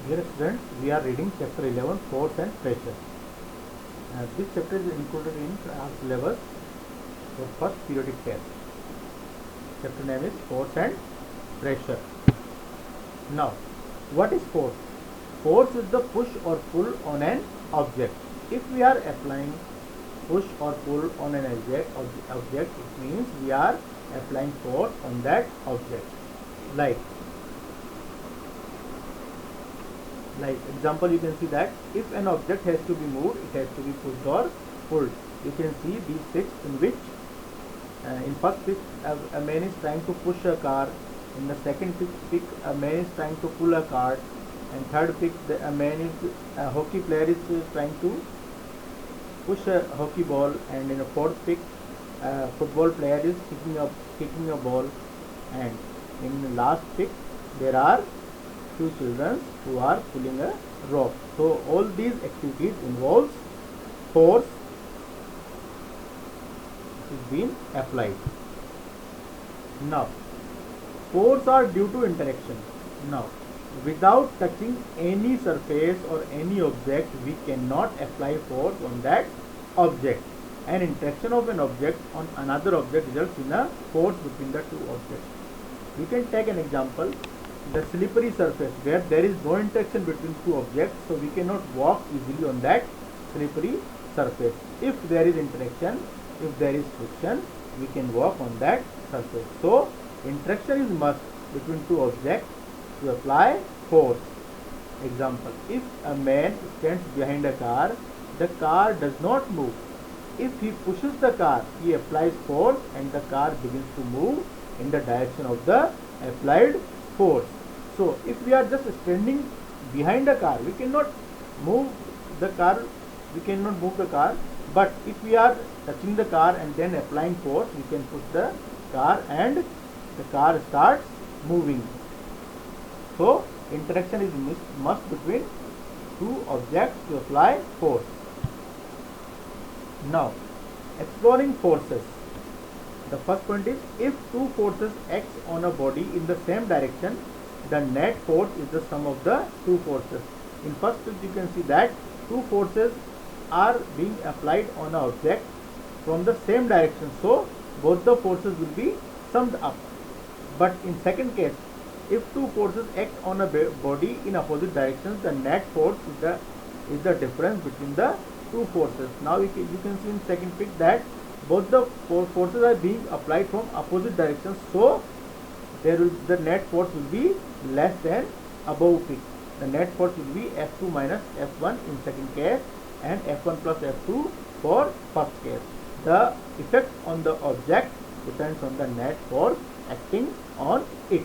Dear students, we are reading chapter 11, Force and Pressure. This chapter is included in class syllabus for first periodic test. Chapter name is Force and Pressure. Now, what is force? Force is the push or pull on an object. If we are applying push or pull on an object, it means we are applying force on that object. Like example, you can see that if an object has to be moved, it has to be pushed or pulled. You can see these pics in which in first pic a man is trying to push a car, in the second pic a man is trying to pull a cart, and third pic a hockey player is trying to push a hockey ball, and in a fourth pic a football player is kicking a ball, and in the last pic there are two children who are pulling a rope. So all these activities involves force which is being applied. Now, force are due to interaction. Now, without touching any surface or any object, we cannot apply force on that object. An interaction of an object on another object results in a force between the two objects. We can take an example, the slippery surface where there is no interaction between two objects, so we cannot walk easily on that slippery surface. If there is interaction, if there is friction, we can walk on that surface. So interaction is must between two objects to apply force. Example, if a man stands behind a car, the car does not move. If he pushes the car, he applies force and the car begins to move in the direction of the applied force. So if we are just standing behind a car, we cannot move the car, but if we are touching the car and then applying force, we can push the car and the car starts moving. So interaction is must between two objects to apply force. Now, exploring forces. The first point is, if two forces act on a body in the same direction, the net force is the sum of the two forces. In first picture you can see that two forces are being applied on an object from the same direction, so both the forces will be summed up. But in second case, if two forces act on a body in opposite directions, the net force is the difference between the two forces. Now you can see in second pic that both the forces are being applied from opposite directions, so the net force will be less than above pic. The net force will be F2 minus F1 in second case and F1 plus F2 for first case. The effect on the object depends on the net force acting on it.